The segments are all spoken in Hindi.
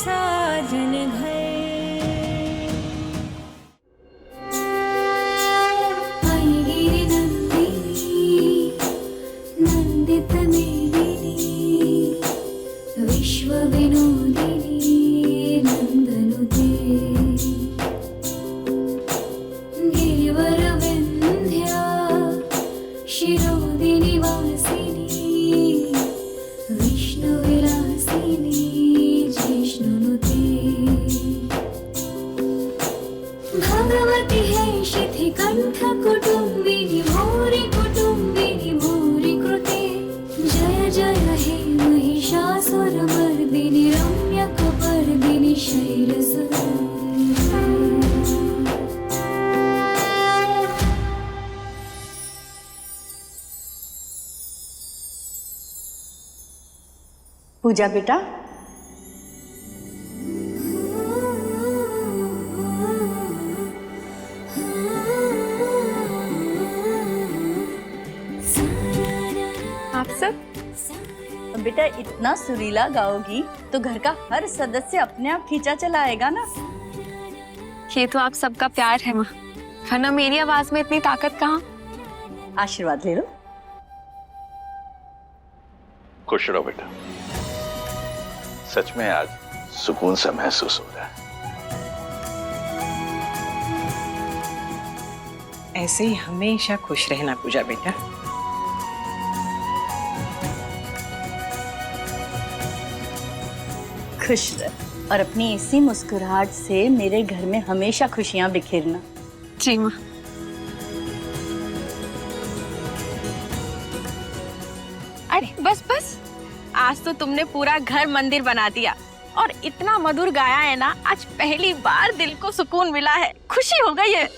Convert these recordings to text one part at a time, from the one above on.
साजन घर। विश्व विनोदिनी नंदनुते गिरिवर विंध्या शिरोदिनी वासिनी विष्णु विलासिनी जिष्णुनुते भगवती है शिथिकंठ कुटुंबिनी भूरि कुटुंबिनी भूरि कृते जय जय हे महिषासुरमर्दिनी रम्यकपर्दिनी शैलसुते। पूजा बेटा, आप सब बेटा इतना सुरीला गाओगी तो घर का हर सदस्य अपने आप खींचा चला आएगा ना। ये तो आप सबका प्यार है माँ, वरना मेरी आवाज में इतनी ताकत कहाँ। आशीर्वाद ले लो। खुश रहो बेटा, सच में आज सुकून सा महसूस हो रहा है। ऐसे ही हमेशा खुश रहना पूजा बेटा। खुश रह और अपनी इसी मुस्कुराहट से मेरे घर में हमेशा खुशियां बिखेरना। जी माँ। अरे बस बस, आज तो तुमने पूरा घर मंदिर बना दिया और इतना मधुर गाया है ना, आज पहली बार दिल को सुकून मिला है, खुशी हो गई है।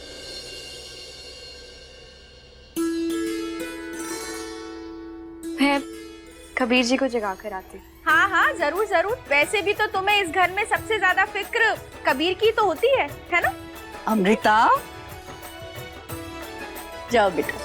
मैं कबीर जी को जगा कर आती हूँ। हाँ हाँ जरूर जरूर, वैसे भी तो तुम्हें इस घर में सबसे ज्यादा फिक्र कबीर की तो होती है ना? अमृता जाओ बेटा।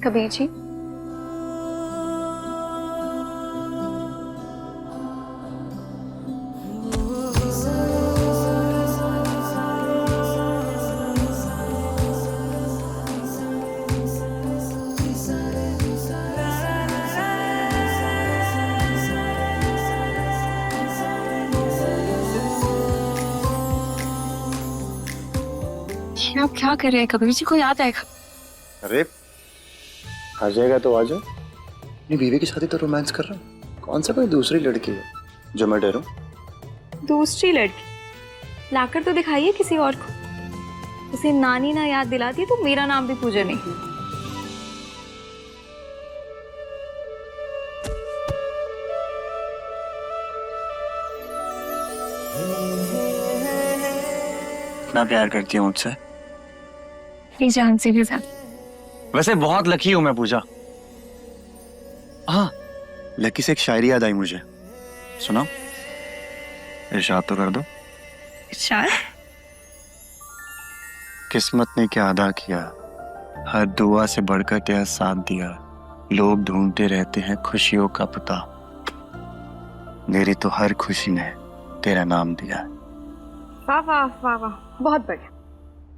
कबीर जी, आप क्या कर रहे हैं? कबीर जी को याद आएगा। अरे आ जाएगा तो आ जाओ। अपनी बीवी की शादी तो रोमांस कर रहा हूँ, कौन सा कोई दूसरी लड़की है जो मैं डरूं? दूसरी लड़की लाकर तो दिखाइए किसी और को। उसे नानी ना याद दिलाती तो मेरा नाम भी पूजा नहीं। इतना प्यार करती हूँ मुझसे? मेरी जान से भी ज्यादा। वैसे बहुत लकी हूँ मैं पूजा। हाँ, लकी से एक शायरी याद आई मुझे, सुनाओ? इरशाद तो कर दो। इरशाद? किस्मत ने क्या अदा किया, हर दुआ से बढ़कर तेरा साथ दिया, लोग ढूंढते रहते हैं खुशियों का पता, मेरी तो हर खुशी ने तेरा नाम दिया। वाह वाह वाह वाह, बहुत बढ़िया।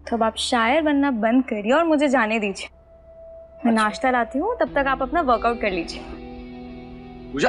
तो अब आप शायर बनना बंद करिए और मुझे जाने दीजिए। मैं नाश्ता लाती हूँ, तब तक आप अपना वर्कआउट कर लीजिए। पूजा,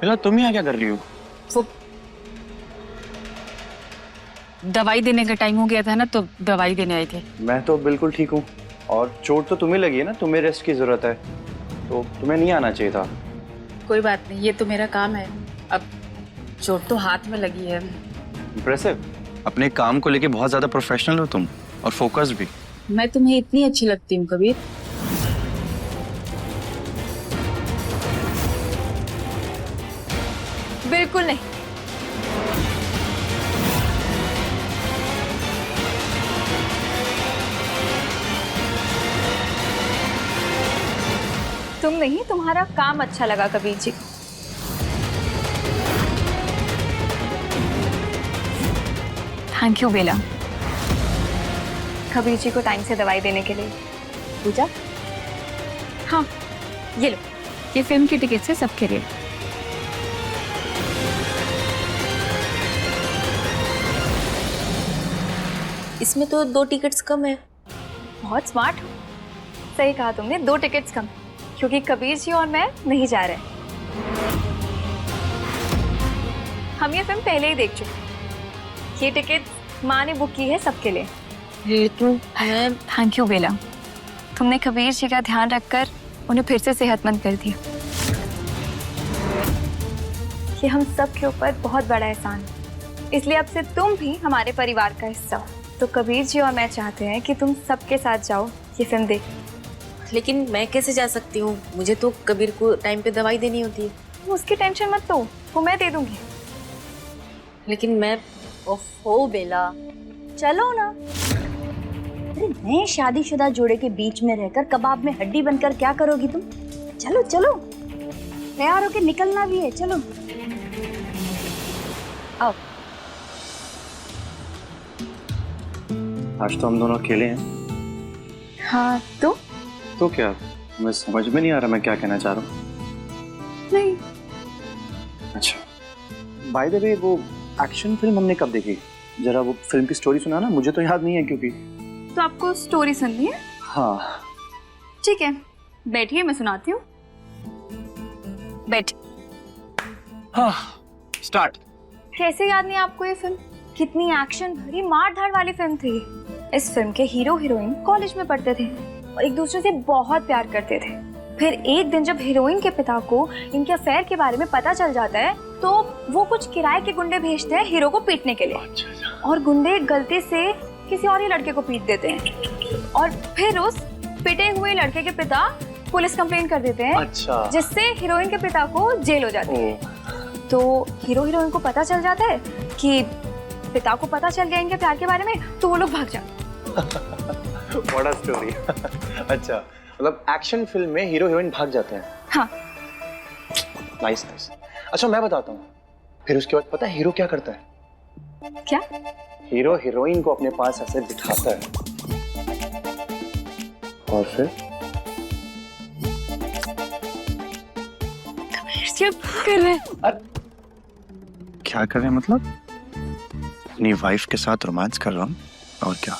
बेला तुम यहाँ क्या कर रही हो? वो दवाई देने का टाइम हो गया था ना, तो दवाई देने आए थे। मैं तो बिल्कुल ठीक हूँ, और चोट तो तुम्हें लगी है ना, तुम्हें रेस्ट की जरूरत है, तो तुम्हें नहीं आना चाहिए था। कोई बात नहीं, ये तो मेरा काम है। अब चोट तो हाथ में लगी है। इम्प्रेसिव। अपने काम को लेके बहुत ज्यादा प्रोफेशनल हो तुम, और फोकस भी। मैं तुम्हें इतनी अच्छी लगती हूँ कबीर? बिल्कुल नहीं। तुम नहीं, तुम्हारा काम अच्छा लगा कबीर जी को। थैंक यू बेला। कबीर जी को टाइम से दवाई देने के लिए। पूजा, हाँ, ये लो। ये फिल्म की टिकट है सबके लिए। इसमें तो 2 टिकट्स कम है। बहुत स्मार्ट हो। सही कहा तुमने, 2 टिकट्स कम, क्योंकि कबीर जी और मैं नहीं जा रहे। हम ये फिल्म पहले ही देख चुके। ये टिकट माँ ने बुक की है सबके लिए। मैं थैंक यू बेला। तुमने कबीर जी का ध्यान रखकर उन्हें फिर से सेहतमंद कर दिया। ये हम सब के ऊपर बहुत बड़ा एहसान है, इसलिए अब से तुम भी हमारे परिवार का हिस्सा हो। तो कबीर जी और मैं चाहते हैं कि तुम सबके साथ जाओ ये फिल्म देख। लेकिन मैं कैसे जा सकती हूँ? मुझे तो कबीर को टाइम पे दवाई देनी होती है। उसकी टेंशन मत लो, वो मैं दे दूंगी। लेकिन मैं ओफो बेला, चलो ना। अरे नए शादीशुदा जोड़े के बीच में रहकर कबाब में हड्डी बनकर क्या करोगी तुम? चलो चलो, तैयार होके निकलना भी है, चलो आओ। आज तो हम दोनों अकेले हैं। हाँ तो क्या, मैं समझ में नहीं आ रहा मैं क्या कहना चाह रहा हूँ। नहीं। अच्छा, बाय द वे, वो एक्शन फिल्म हमने कब देखी? जरा वो फिल्म की स्टोरी सुना ना, मुझे तो याद नहीं है क्योंकि। तो आपको स्टोरी सुननी है? हाँ ठीक है, बैठिए, मैं सुनाती हूँ। बैठ। हाँ, स्टार्ट। कैसे याद नहीं आपको ये फिल्म? कितनी एक्शन भरी मार धाड़ वाली फिल्म थी। इस फिल्म के हीरो हीरोइन कॉलेज में पढ़ते थे और एक दूसरे से बहुत प्यार करते थे। फिर एक दिन जब हीरोइन के पिता को इनके अफेयर के बारे में पता चल जाता है, तो वो कुछ किराए के गुंडे भेजते हैं हीरो को पीटने के लिए। और गुंडे गलती से किसी और ही लड़के को पीट देते हैं, और फिर उस पिटे हुए लड़के के पिता पुलिस कंप्लेन कर देते हैं। अच्छा। जिससे हीरोइन के पिता को जेल हो जाती है। तो हीरो हीरोइन को पता चल जाता है कि पिता को पता चल गया इनके प्यार के बारे में, तो वो लोग भाग जाते। बड़ा स्टोरी। अच्छा, मतलब एक्शन फिल्म में हीरो हीरोइन भाग जाते हैं। हाँ। Nice nice. अच्छा, मैं बताता हूँ। फिर उसके बाद पता है हीरो क्या करता है? क्या? हीरो हीरोइन को अपने पास ऐसे बिठाता है, और फिर कर रहे हैं। क्या कर रहे हैं मतलब? अपनी वाइफ के साथ रोमांस कर रहा हूँ, और क्या।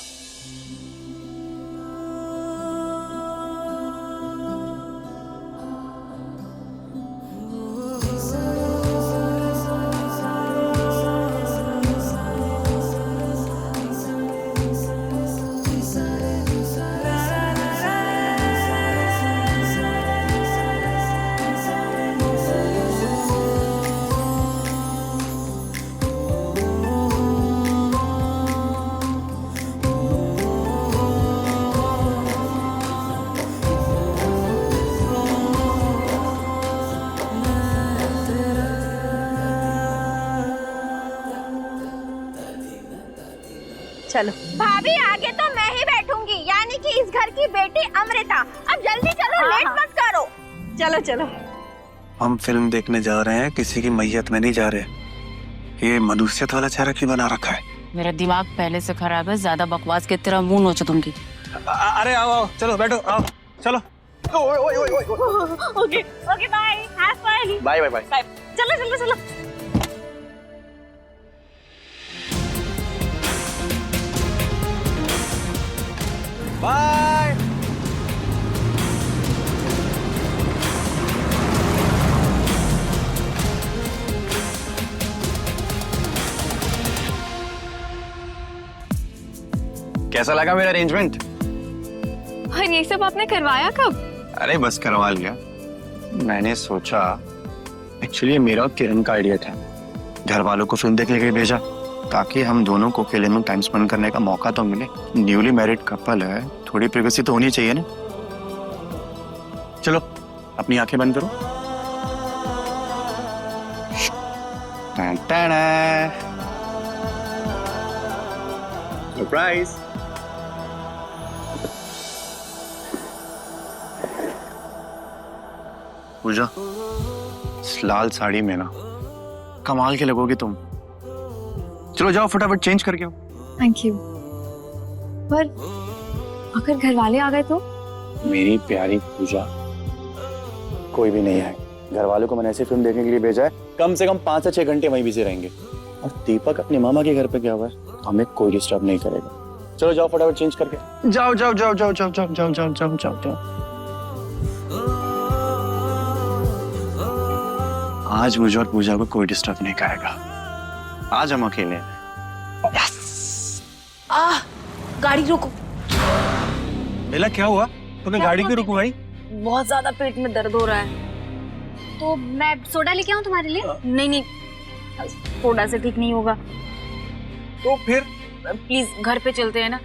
चलो भाभी, आगे तो मैं ही बैठूंगी, यानी कि इस घर की बेटी अमृता। अब जल्दी चलो, लेट मत करो। चलो चलो। हम फिल्म देखने जा रहे हैं, किसी की मैयत में नहीं जा रहे। ये मनुष्यत वाला चेहरा क्यों बना रखा है? मेरा दिमाग पहले से खराब है, ज्यादा बकवास की तरह मुंह नोचो तुमकी। अरे आओ आओ, चलो बैठो, आओ चलो। Okay okay, bye, have fun. Bye bye bye. चलो चलो चलो। बाय। कैसा लगा मेरा अरेंजमेंट? और ये सब आपने करवाया कब? अरे बस करवा लिया। मैंने सोचा, एक्चुअली मेरा और किरण का आइडिया था, घर वालों को फिल्म देखने के लिए भेजा ताकि हम दोनों को फिल्म में टाइम स्पेंड करने का मौका तो मिले। न्यूली मैरिड कपल है, थोड़ी प्राइवेसी तो होनी चाहिए ना। चलो अपनी आंखें बंद करो। सरप्राइज। पूजा, इस लाल साड़ी में ना कमाल के लगोगी तुम। चलो जाओ फटाफट चेंज करके आओ। Thank you. पर अगर घर वाले आ गए तो? मेरी प्यारी पूजा, कोई भी नहीं है। घर वालों को मैंने ऐसी फिल्म देखने के लिए भेजा है, कम से कम 5 से 6 घंटे वहीं बिजी रहेंगे। और दीपक अपने मामा के घर पे गया हुआ है, हमें कोई डिस्टर्ब नहीं करेगा। चलो जाओ फटाफट चेंज करके जाओ जाओ जाओ जाओ जाओ जाओ जाओ जाओ जाओ जाओ जाओ। आज मुझे और पूजा को कोई डिस्टर्ब नहीं करेगा। आज हम अकेले हैं। गाड़ी रोको। बेला क्या हुआ? तुम्हें गाड़ी क्यों रुकवाई? बहुत ज्यादा पेट में दर्द हो रहा है। तो मैं सोडा लेके आऊं तुम्हारे लिए? नहीं नहीं, सोडा से ठीक नहीं होगा। तो फिर प्लीज घर पे चलते हैं ना।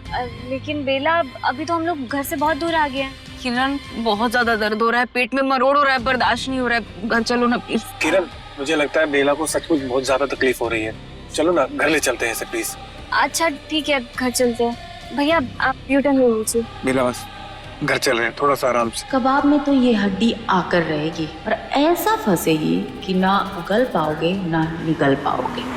लेकिन बेला, अभी तो हम लोग घर से बहुत दूर आ गए हैं। किरण, बहुत ज्यादा दर्द हो रहा है, पेट में मरोड़ हो रहा है, बर्दाश्त नहीं हो रहा है। घर चलो ना प्लीज। किरण, मुझे लगता है बेला को सचमुच बहुत ज्यादा तकलीफ हो रही है। चलो ना घर ले चलते हैं इसे प्लीज। अच्छा ठीक है, घर चलते हैं। भैया आप यू टर्न ले लीजिए। बेला बस घर चल रहे हैं, थोड़ा सा आराम से। कबाब में तो ये हड्डी आकर रहेगी और ऐसा फंसेगी कि ना उगल पाओगे ना निगल पाओगे।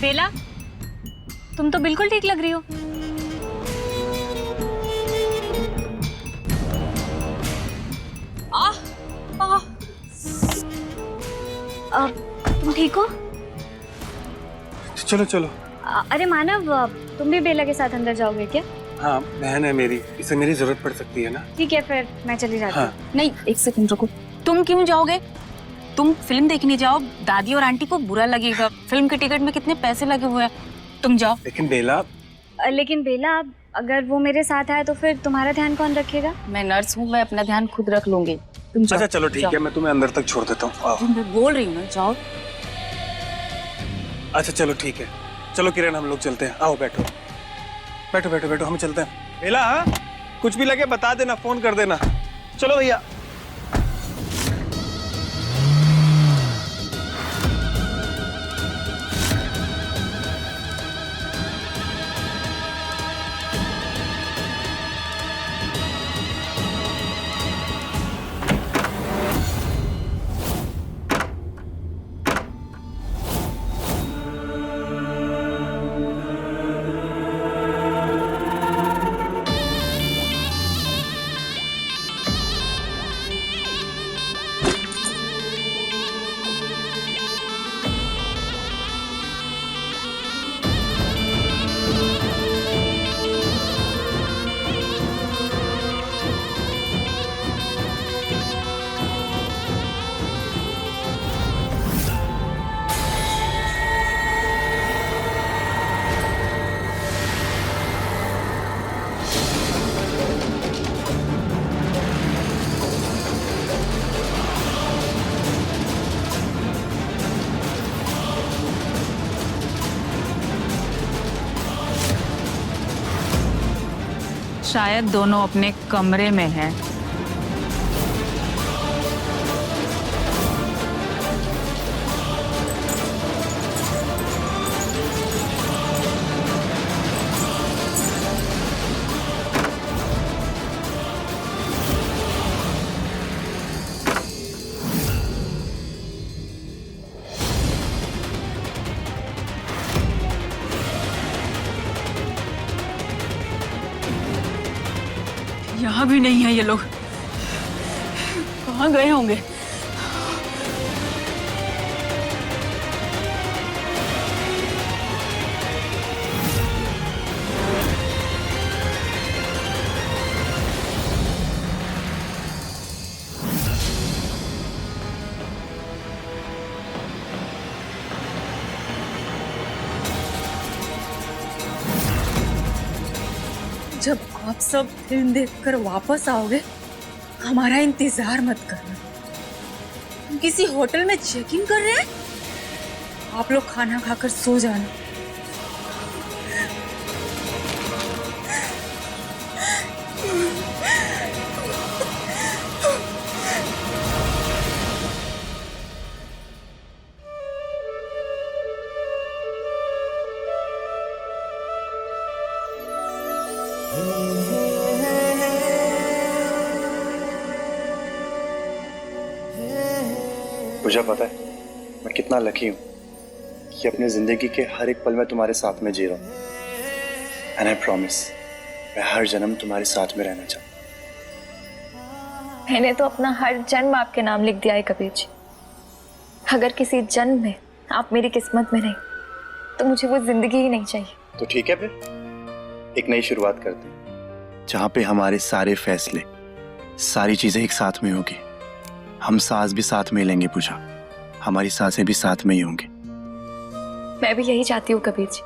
बेला, तुम तो बिल्कुल ठीक लग रही हो। तुम ठीक हो? चलो चलो। अरे मानव, तुम भी बेला के साथ अंदर जाओगे क्या? हाँ, बहन है मेरी, इसे मेरी जरूरत पड़ सकती है ना। ठीक है, फिर मैं चली जाती हूँ। हाँ। नहीं, एक सेकंड रुको। तुम क्यों जाओगे? तुम फिल्म देखने जाओ, दादी और आंटी को बुरा लगेगा। फिल्म के टिकट में कितने पैसे लगे हुए हैं। तुम जाओ। लेकिन बेला, अगर वो मेरे साथ आए तो फिर तुम्हारा ध्यान कौन रखेगा? मैं नर्स हूँ, मैं अपना ध्यान खुद रख लूंगी। तुम जाओ। अच्छा चलो ठीक है, मैं तुम्हें अंदर तक छोड़ देता हूँ। मैं बोल रही हूँ ना, जाओ। अच्छा चलो ठीक है, चलो किरण हम लोग चलते हैं। आओ बैठो बैठो बैठो बैठो, हम चलते हैं। बेला, कुछ भी लगे बता देना, फोन कर देना। चलो भैया। शायद दोनों अपने कमरे में हैं। यहाँ भी नहीं है ये लोग, कहाँ गए होंगे? जब आप सब फिल्म देखकर वापस आओगे, हमारा इंतजार मत करना। हम किसी होटल में चेकिंग कर रहे हैं, आप लोग खाना खाकर सो जाना। मुझे पता है मैं कितना लकी हूँ कि अपनी जिंदगी के हर एक पल में तुम्हारे साथ में जी रहा हूँ। एंड आई प्रॉमिस मैं हर जन्म तुम्हारे साथ में रहना चाहता। मैंने तो अपना हर जन्म आपके नाम लिख दिया है कबीर जी। अगर किसी जन्म में आप मेरी किस्मत में नहीं तो मुझे वो जिंदगी ही नहीं चाहिए। तो ठीक है, फिर एक नई शुरुआत करते हैं जहाँ पे हमारे सारे फैसले, सारी चीजें एक साथ में होगी। हम सांस भी साथ में लेंगे पूजा, हमारी सांसें भी साथ में ही होंगी। मैं भी यही चाहती हूँ कबीर जी।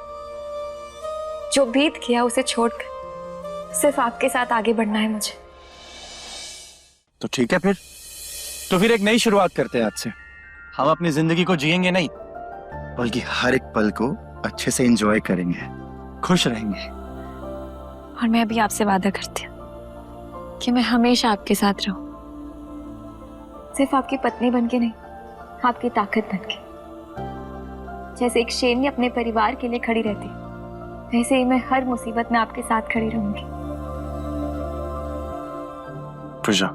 जो बीत गया उसे छोड़कर सिर्फ आपके साथ आगे बढ़ना है मुझे। तो ठीक है, फिर एक नई शुरुआत करते हैं आज से। हम अपनी जिंदगी को जिएंगे नहीं, बल्कि हर एक पल को अच्छे से एंजॉय करेंगे, खुश रहेंगे। और मैं भी आपसे वादा करती हूँ कि मैं हमेशा आपके साथ रहूं, सिर्फ आपकी पत्नी बनके नहीं, आपकी ताकत बनके। जैसे एक शेरनी अपने परिवार के लिए खड़ी रहती, वैसे ही मैं हर मुसीबत में आपके साथ खड़ी रहूंगी। पूजा,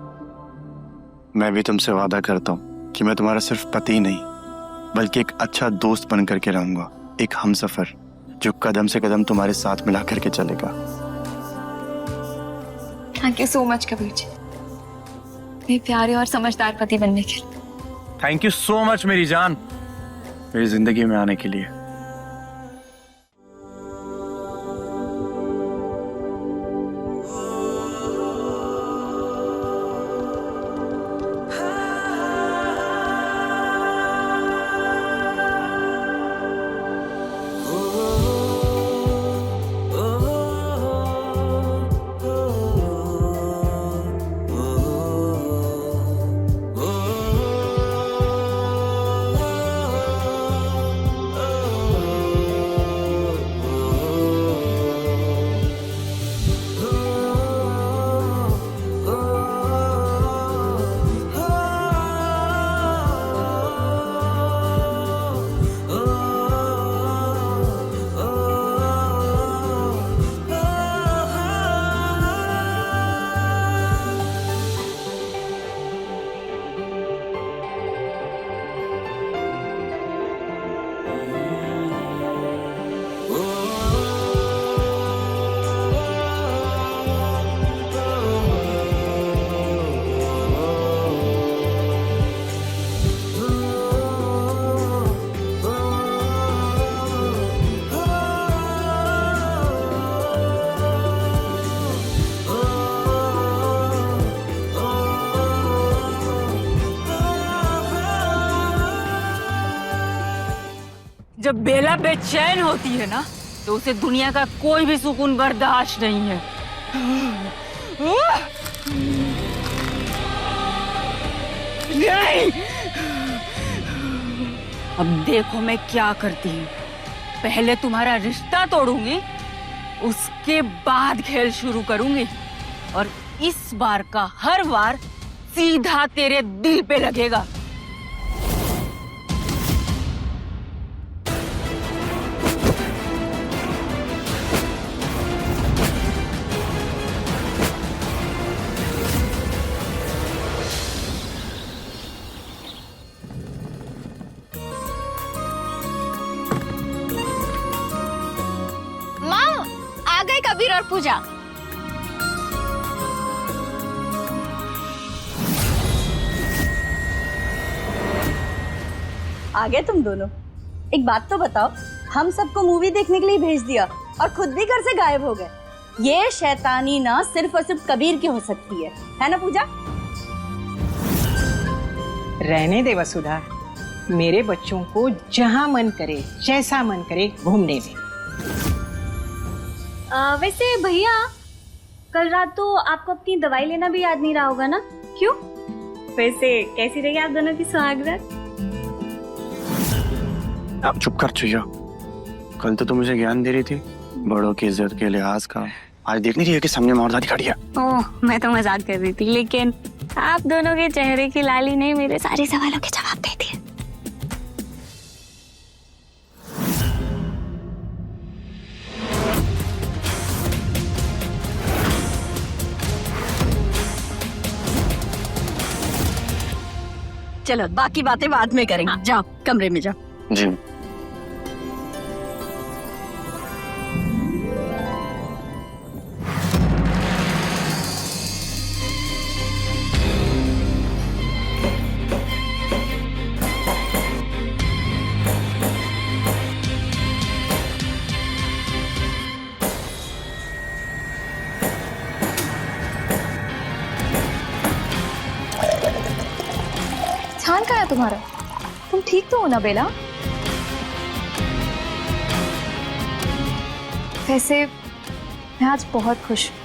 मैं भी तुमसे वादा करता हूँ कि मैं तुम्हारा सिर्फ पति नहीं, बल्कि एक अच्छा दोस्त बन करके रहूंगा, एक हमसफर जो कदम से कदम तुम्हारे साथ मिला करके चलेगा। Thank you so much Kabir ji, मेरे प्यारे और समझदार पति बनने के लिए। थैंक यू सो मच मेरी जान, मेरी जिंदगी में आने के लिए। जब बेला बेचैन होती है ना, तो उसे दुनिया का कोई भी सुकून बर्दाश्त नहीं है। नहीं! अब देखो मैं क्या करती हूँ। पहले तुम्हारा रिश्ता तोड़ूंगी, उसके बाद खेल शुरू करूंगी और इस बार का हर वार सीधा तेरे दिल पे लगेगा। माँ आ गए कबीर और पूजा। आ गए तुम दोनों। एक बात तो बताओ, हम सबको मूवी देखने के लिए भेज दिया और खुद भी घर से गायब हो गए। ये शैतानी ना सिर्फ और सिर्फ कबीर की हो सकती है ना पूजा? रहने दे वसुधा, मेरे बच्चों को जहाँ मन करे जैसा मन करे घूमने दे। वैसे भैया, कल रात तो आपको अपनी दवाई लेना भी याद नहीं रहा होगा ना? क्यों? वैसे कैसी रही आप दोनों की सुहागरात? अब चुप कर चुया। कल तो मुझे ज्ञान दे रही थी बड़ों की इज्जत के लिहाज का, आज देख नहीं रही है कि सामने मौरदादी खड़ी है। ओह, मैं तो मजाक कर रही थी, लेकिन आप दोनों के चेहरे की लाली ने मेरे सारे सवालों के जवाब दे दिए। चलो बाकी बातें बाद में करेंगे। जाओ कमरे में जाओ। जी। ध्यान कहाँ है तुम्हारा? तुम ठीक तो हो ना बेला? वैसे मैं आज बहुत खुश हूँ।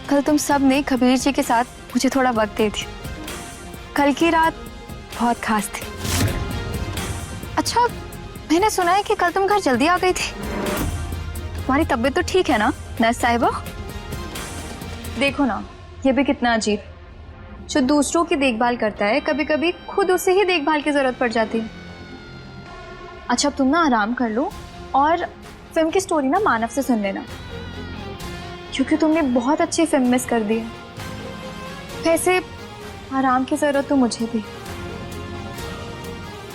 कल तुम सब ने कबीर जी के साथ मुझे थोड़ा वक्त दे दिया। कल की रात बहुत खास थी। अच्छा, मैंने सुना है कि कल तुम घर जल्दी आ गई थी। तुम्हारी तबीयत तो ठीक है ना नर्स साहिबा? देखो ना, ये भी कितना अजीब। जो दूसरों की देखभाल करता है, कभी कभी खुद उसे ही देखभाल की जरूरत पड़ जाती है। अच्छा, अब तुम ना आराम कर लो और फिल्म की स्टोरी ना मानव से सुन लेना, क्योंकि तुमने बहुत अच्छी फिल्म मिस कर दी है। वैसे आराम की जरूरत तो मुझे भी।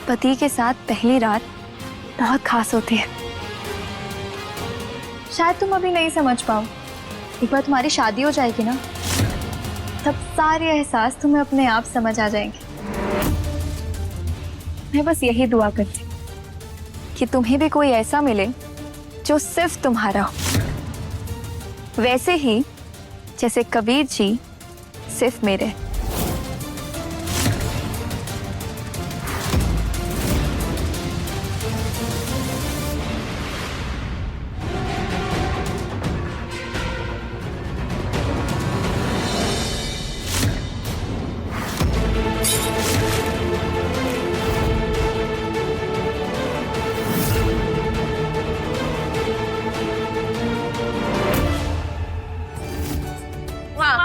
पति के साथ पहली रात बहुत खास होती है। शायद तुम अभी नहीं समझ पाओ, एक बार तुम्हारी शादी हो जाएगी ना, तब सारे एहसास तुम्हें अपने आप समझ आ जाएंगे। मैं बस यही दुआ करती कि तुम्हें भी कोई ऐसा मिले जो सिर्फ तुम्हारा हो, वैसे ही जैसे कबीर जी सिर्फ मेरे।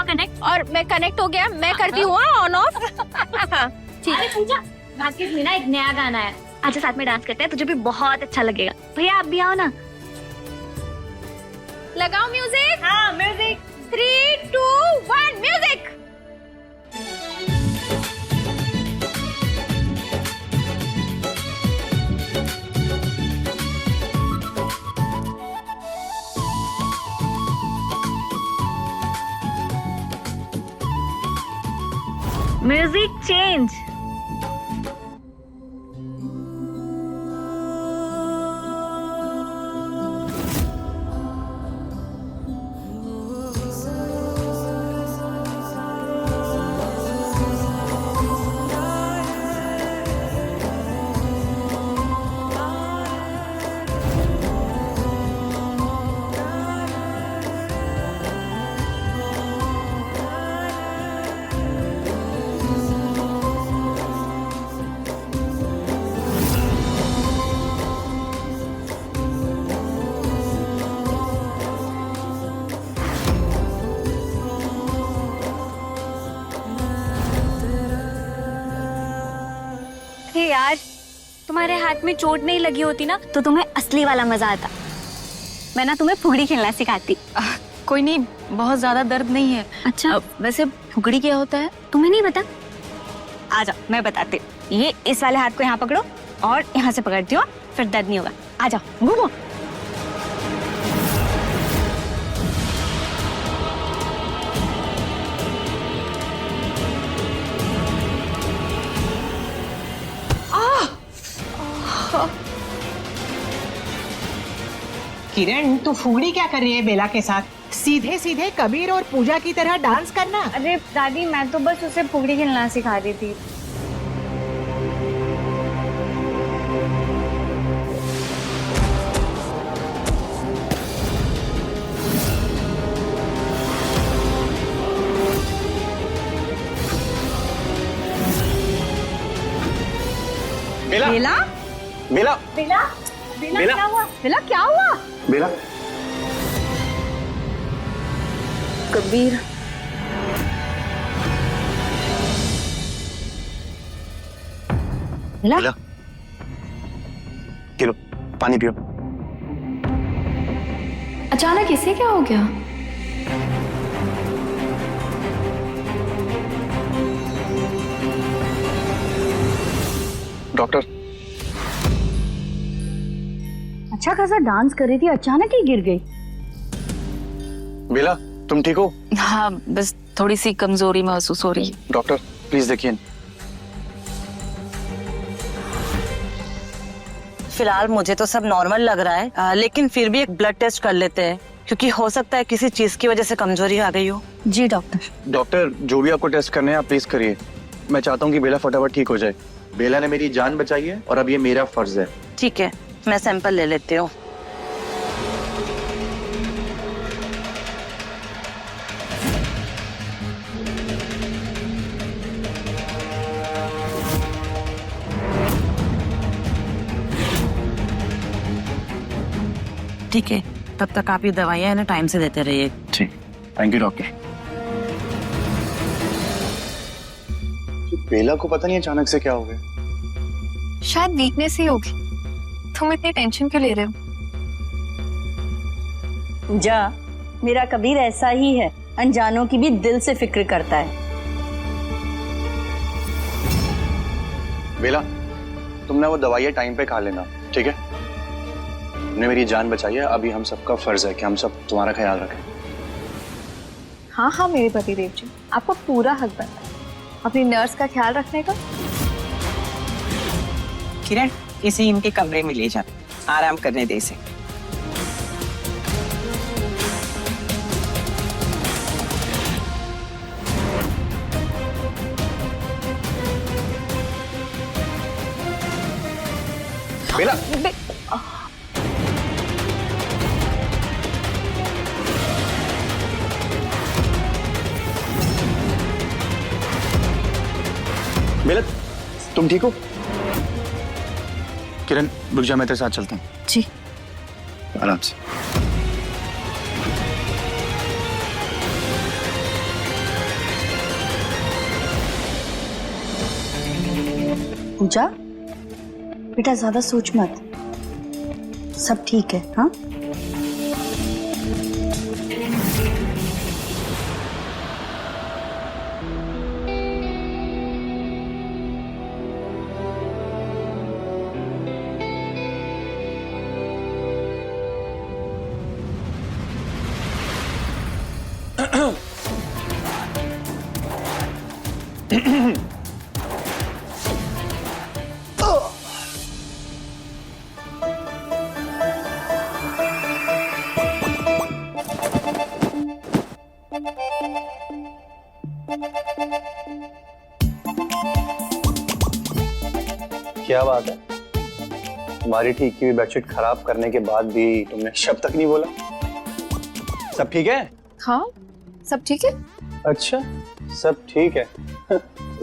कनेक्ट, और मैं कनेक्ट हो गया। मैं करती हूँ ऑन ऑफ। ठीक है पूजा, भाग्य में ना एक नया गाना है, आज साथ में डांस करते हैं, तुझे भी बहुत अच्छा लगेगा। भैया आप भी आओ ना। लगाओ म्यूजिक। हाँ music. 3, 2, 1 music. Music change. Hey यार, तुम्हारे हाथ में चोट नहीं लगी होती ना तो तुम्हें असली वाला मजा आता। मैं ना तुम्हें फुगड़ी खेलना सिखाती। कोई नहीं, बहुत ज्यादा दर्द नहीं है। अच्छा, वैसे फुगड़ी क्या होता है? तुम्हें नहीं पता? आ जाओ, मैं बताती हूँ। ये इस वाले हाथ को यहाँ पकड़ो और यहाँ से पकड़ती हो, फिर दर्द नहीं होगा। आ जाओ, घूमो। किरण, तू फुगड़ी क्या कर रही है बेला के साथ? सीधे सीधे कबीर और पूजा की तरह डांस करना। अरे दादी, मैं तो बस उसे फुगड़ी खेलना सिखा रही थी। बेला बेला बेला बेला, बेला बेला? क्या हुआ? बेला क्या हुआ? बेला कबीर, बेला बेला, किलो पानी पियो। अचानक इसे क्या हो गया? डॉक्टर, अच्छा खासा डांस कर रही थी, अचानक ही गिर गई। बेला तुम ठीक हो? हाँ, बस थोड़ी सी कमजोरी महसूस हो रही है। डॉक्टर प्लीज देखिए। फिलहाल मुझे तो सब नॉर्मल लग रहा है, लेकिन फिर भी एक ब्लड टेस्ट कर लेते हैं, क्योंकि हो सकता है किसी चीज की वजह से कमजोरी आ गई हो। जी डॉक्टर। डॉक्टर, जो भी आपको टेस्ट करने हैं आप प्लीज करिए। मैं चाहता हूँ कि बेला फटाफट ठीक हो जाए। बेला ने मेरी जान बचाई है और अब ये मेरा फर्ज है। ठीक है, मैं सैंपल ले लेती हूँ। ठीक है, तब तक आप ये दवाइयाँ है ना टाइम से देते रहिए। ठीक, थैंक यू डॉक्टर। बेला को पता नहीं अचानक से क्या हो गया। शायद वीकनेस ही होगी। तुम इतनी टेंशन क्यों ले रहे हो? पूजा, मेरा कबीर ऐसा ही है, अनजानों की भी दिल से फिक्र करता है। बेला, तुमने वो दवाइयाँ टाइम पे खा लेना, ठीक है? तुमने मेरी जान बचाई है, अभी हम सबका फर्ज है कि हम सब तुम्हारा ख्याल रखें। हाँ हाँ मेरे पतिदेव जी, आपका पूरा हक बनता है अपनी नर्स का ख्याल रखने का। किरण, इसे इनके कमरे में ले जा, आराम करने दे इसे। बेला बेला, तुम ठीक हो? किरण रुक जा, मैं तेरे साथ चलता हूँ। जी। आराम से। पूजा, बेटा ज्यादा सोच मत, सब ठीक है। हाँ, क्या बात है, तुम्हारी ठीक की हुई बेडशीट खराब करने के बाद भी तुमने शब्द तक नहीं बोला। सब ठीक है? हाँ, सब ठीक है। अच्छा, सब ठीक है।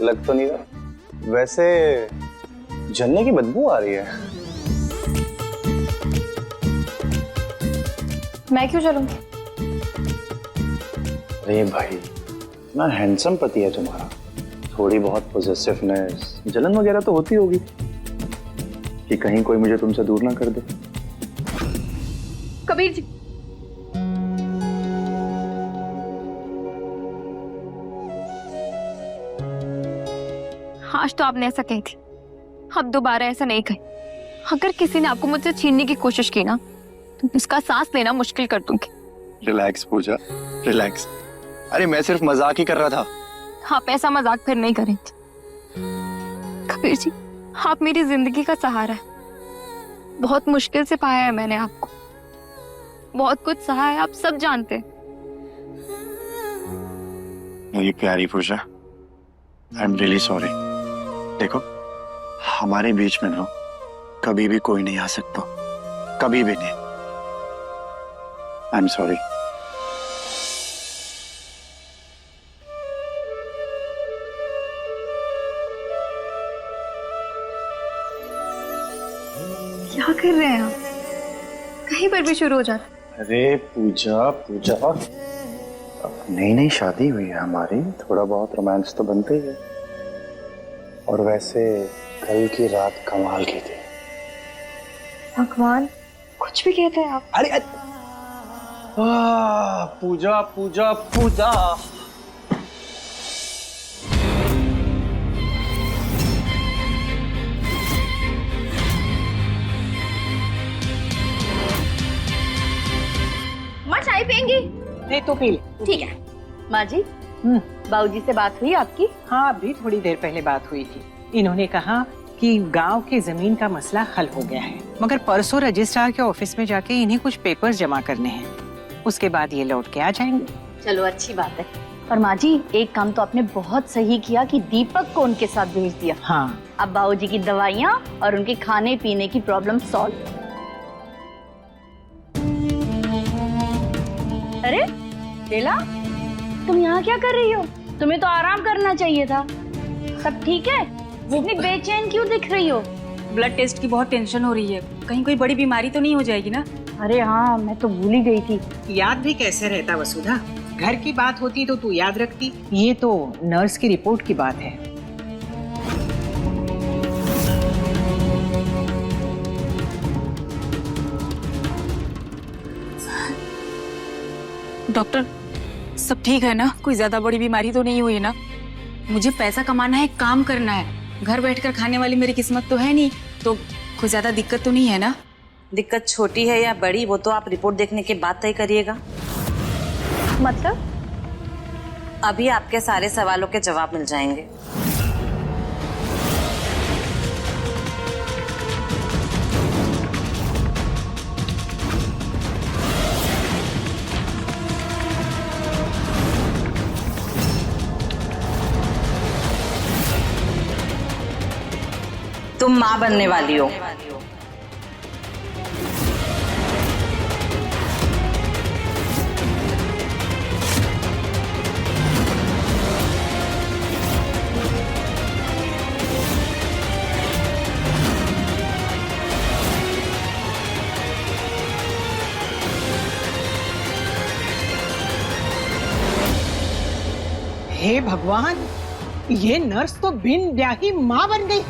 लग तो नहीं रहा। वैसे जलने की बदबू आ रही है। मैं क्यों चलूंगी? अरे भाई, इतना हैंडसम पति है तुम्हारा, थोड़ी बहुत पोजेसिवनेस, जलन वगैरह तो होती होगी कि कहीं कोई मुझे तुमसे दूर ना कर दे। कबीर जी, आज तो आपने ऐसा कही थी, अब दोबारा ऐसा नहीं कही। अगर किसी ने आपको मुझसे छीनने की कोशिश की ना, तो इसका सांस लेना मुश्किल कर दूंगी। रिलैक्स पूजा, रिलैक्स। अरे मैं सिर्फ मजाक ही कर रहा था। आप ऐसा मजाक फिर नहीं करेंगे। कबीर जी, आप मेरी जिंदगी का सहारा है। बहुत मुश्किल से पाया है मैंने आपको, बहुत कुछ सहा है, आप सब जानते हैं। मेरी प्यारी पूजा, आई एम रियली सॉरी। देखो, हमारे बीच में ना कभी भी कोई नहीं आ सकता, कभी भी नहीं। I am sorry. क्या कर रहे हैं आप? कहीं पर भी शुरू हो जाता। अरे पूजा पूजा, नई नई शादी हुई है हमारी, थोड़ा बहुत रोमांस तो बनते ही है। और वैसे कल की रात कमाल की थी। भगवान, कुछ भी कहते हैं आप। अरे पूजा पूजा पूजा, माँ चाय पियेंगी? नहीं तो पी ले। ठीक है। माँ जी, बाबूजी से बात हुई आपकी? हाँ, अभी थोड़ी देर पहले बात हुई थी। इन्होंने कहा कि गांव की जमीन का मसला हल हो गया है, मगर परसों रजिस्ट्रार के ऑफिस में जाके इन्हें कुछ पेपर्स जमा करने हैं, उसके बाद ये लौट के आ जाएंगे। चलो अच्छी बात है। और माँ जी, एक काम तो आपने बहुत सही किया कि दीपक को उनके साथ भेज दिया। हाँ, अब बाबूजी की दवाइयाँ और उनके खाने पीने की प्रॉब्लम सॉल्व। अरे बेला, तुम यहाँ क्या कर रही हो? तुम्हें तो आराम करना चाहिए था। सब ठीक है? इतनी बेचैन क्यों दिख रही हो? ब्लड टेस्ट की बहुत टेंशन हो रही है, कहीं कोई बड़ी बीमारी तो नहीं हो जाएगी ना। अरे हाँ, मैं तो भूल ही गई थी। याद भी कैसे रहता वसुधा, घर की बात होती तो तू याद रखती। ये तो नर्स की रिपोर्ट की बात है। डॉक्टर, सब ठीक है ना? कोई ज्यादा बड़ी बीमारी तो नहीं हुई है ना? मुझे पैसा कमाना है, काम करना है, घर बैठकर खाने वाली मेरी किस्मत तो है नहीं, तो कोई ज्यादा दिक्कत तो नहीं है ना? दिक्कत छोटी है या बड़ी, वो तो आप रिपोर्ट देखने के बाद तय करिएगा। मतलब? अभी आपके सारे सवालों के जवाब मिल जाएंगे। तुम माँ बनने वाली हो। हे भगवान, ये नर्स तो बिन ब्याही माँ बन गई।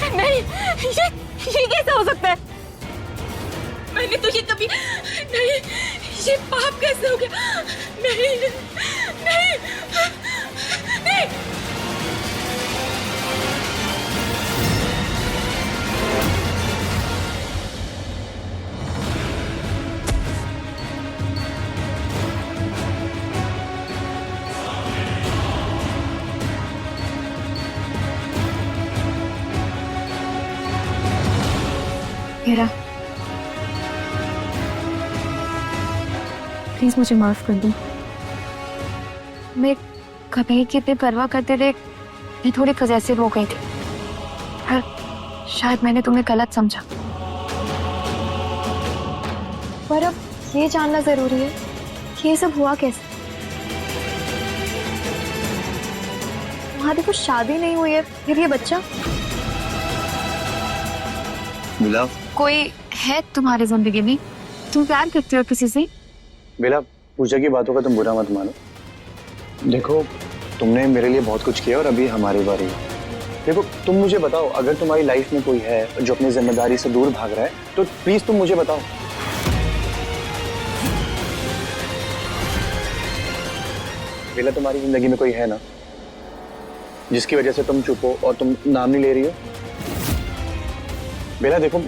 नहीं, ये कैसे हो सकता है? मैंने तो ये कभी नहीं, ये पाप कैसे हो गया? नहीं नहीं नहीं। मेरा प्लीज मुझे माफ कर दो। मैं कभी कितने परवाह करते थे, मैं थोड़ी पजेसिव हो गई थी, पर शायद मैंने तुम्हें गलत समझा। पर अब ये जानना जरूरी है कि ये सब हुआ कैसे। तुम्हारी कुछ शादी नहीं हुई है, फिर ये बच्चा मिला? कोई है तुम्हारी जिंदगी में? तुम प्यार करते हो किसी से? बेला, पूजा की बातों का तुम बुरा मत मानो। देखो, तुमने मेरे लिए बहुत कुछ किया और अभी हमारी बारी है। देखो, तुम मुझे बताओ, अगर तुम्हारी लाइफ में कोई है जो अपनी जिम्मेदारी से दूर भाग रहा है तो प्लीज तुम मुझे बताओ। बेला, तुम्हारी जिंदगी में कोई है ना जिसकी वजह से तुम चुप हो और तुम नाम नहीं ले रही हो? बेला देखो,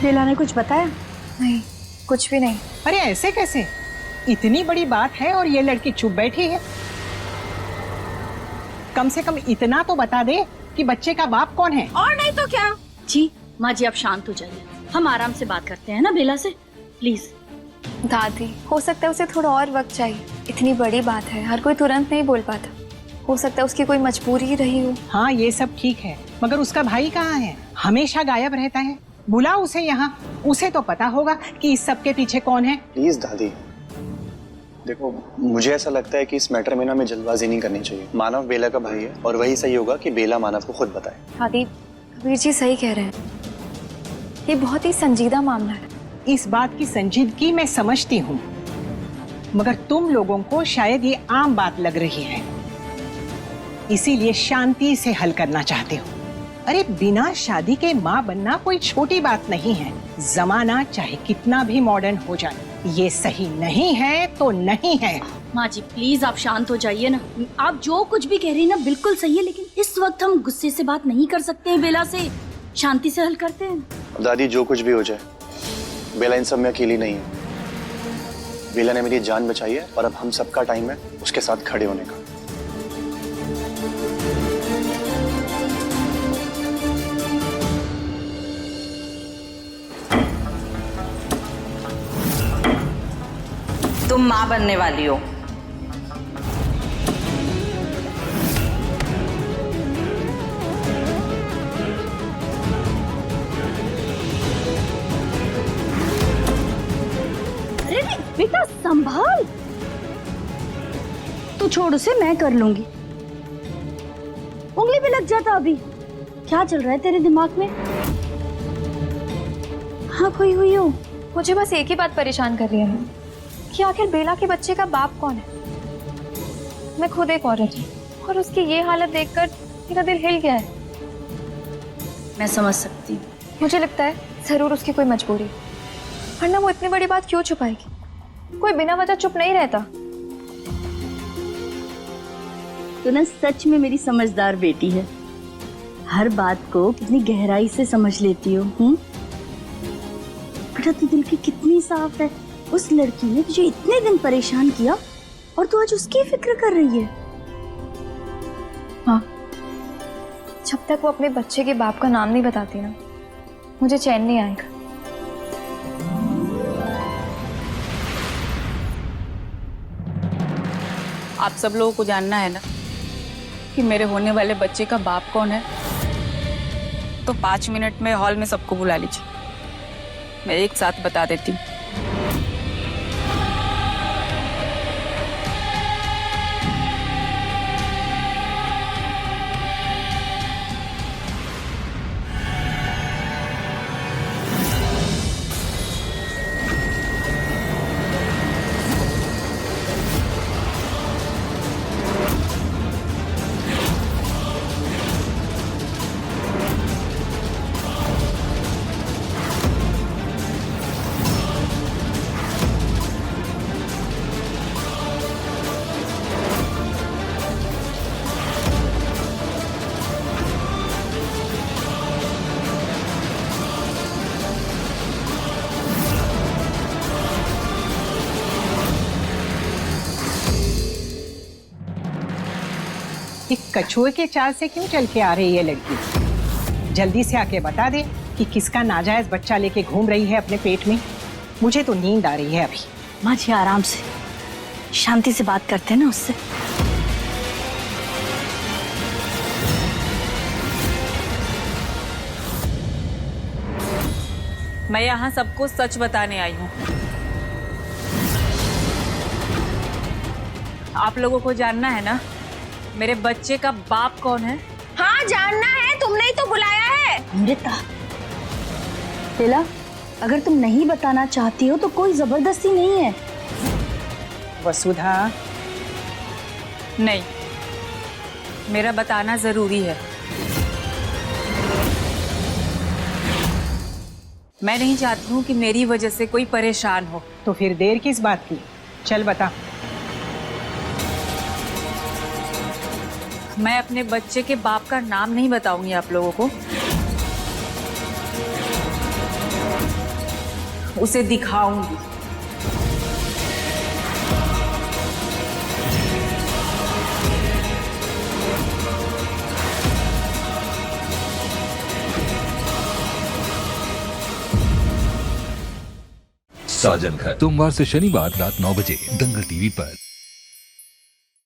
बेला ने कुछ बताया? नहीं, कुछ भी नहीं। अरे ऐसे कैसे? इतनी बड़ी बात है और ये लड़की चुप बैठी है। कम से कम इतना तो बता दे कि बच्चे का बाप कौन है। और नहीं तो क्या। जी माँ जी, आप शांत हो जाइए, हम आराम से बात करते हैं ना बेला से, प्लीज। दादी, हो सकता है उसे थोड़ा और वक्त चाहिए। इतनी बड़ी बात है, हर कोई तुरंत नहीं बोल पाता। हो सकता है उसकी कोई मजबूरी रही हो। हाँ, ये सब ठीक है, मगर उसका भाई कहाँ है? हमेशा गायब रहता है। बुला उसे यहाँ, उसे तो पता होगा कि इस सब के पीछे कौन है। प्लीज दादी, देखो मुझे ऐसा लगता है कि इस मैटर में ना हमें जल्दबाजी नहीं करनी चाहिए। मानव बेला का भाई है और वही सही होगा कि बेला मानव को खुद बताए। दादी, कबीर जी सही कह रहे हैं, ये बहुत ही संजीदा मामला है। इस बात की संजीदगी मैं समझती हूँ, मगर तुम लोगों को शायद ये आम बात लग रही है, इसीलिए शांति से हल करना चाहते हो। अरे बिना शादी के माँ बनना कोई छोटी बात नहीं है। जमाना चाहे कितना भी मॉडर्न हो जाए, ये सही नहीं है तो नहीं है। माँ जी प्लीज आप शांत हो जाइए ना। आप जो कुछ भी कह रही हैं ना बिल्कुल सही है, लेकिन इस वक्त हम गुस्से से बात नहीं कर सकते हैं। बेला से शांति से हल करते हैं। दादी, जो कुछ भी हो जाए, बेला इन सब में अकेली नहीं है। बेला ने मेरी जान बचाई है और अब हम सबका टाइम है उसके साथ खड़े होने का। तुम माँ बनने वाली हो। अरे बेटा संभाल, तू छोड़ उसे, मैं कर लूंगी। उंगली भी लग जाता। अभी क्या चल रहा है तेरे दिमाग में? हाँ खोई हुई हो। मुझे बस एक ही बात परेशान कर रही है कि आखिर बेला के बच्चे का बाप कौन है। मैं खुद एक औरत हूँ और उसकी ये हालत देखकर मेरा दिल हिल गया है। मैं समझ सकती हूँ। मुझे लगता है जरूर उसकी कोई मजबूरी है, वरना वो इतनी बड़ी बात क्यों छुपाएगी। कोई बिना वजह चुप नहीं रहता। तो ना सच में मेरी समझदार बेटी है, हर बात को कितनी गहराई से समझ लेती हो। बेटा तू दिल की कितनी साफ है। उस लड़की ने तुझे इतने दिन परेशान किया और तू आज उसकी फिक्र कर रही है। हाँ, जब तक वो अपने बच्चे के बाप का नाम नहीं बताती ना, मुझे चैन नहीं आएगा। आप सब लोगों को जानना है ना कि मेरे होने वाले बच्चे का बाप कौन है, तो 5 मिनट में हॉल में सबको बुला लीजिए, मैं एक साथ बता देती हूँ। एक कछुए के चाल से क्यों चल के आ रही है लड़की? जल्दी से आके बता दे कि किसका नाजायज बच्चा लेके घूम रही है अपने पेट में। मुझे तो नींद आ रही है अभी। माँ जी आराम से, शांति से बात करते हैं ना उससे। मैं यहाँ सबको सच बताने आई हूँ। आप लोगों को जानना है ना मेरे बच्चे का बाप कौन है? हाँ जानना है, तुमने ही तो बुलाया है। अमृता, बेला, अगर तुम नहीं बताना चाहती हो तो कोई जबरदस्ती नहीं है। वसुधा, नहीं, मेरा बताना जरूरी है। मैं नहीं चाहती हूँ कि मेरी वजह से कोई परेशान हो। तो फिर देर किस बात की? चल बता। मैं अपने बच्चे के बाप का नाम नहीं बताऊंगी आप लोगों को, उसे दिखाऊंगी। साजन घर, सोमवार से शनिवार रात 9 बजे दंगल टीवी पर।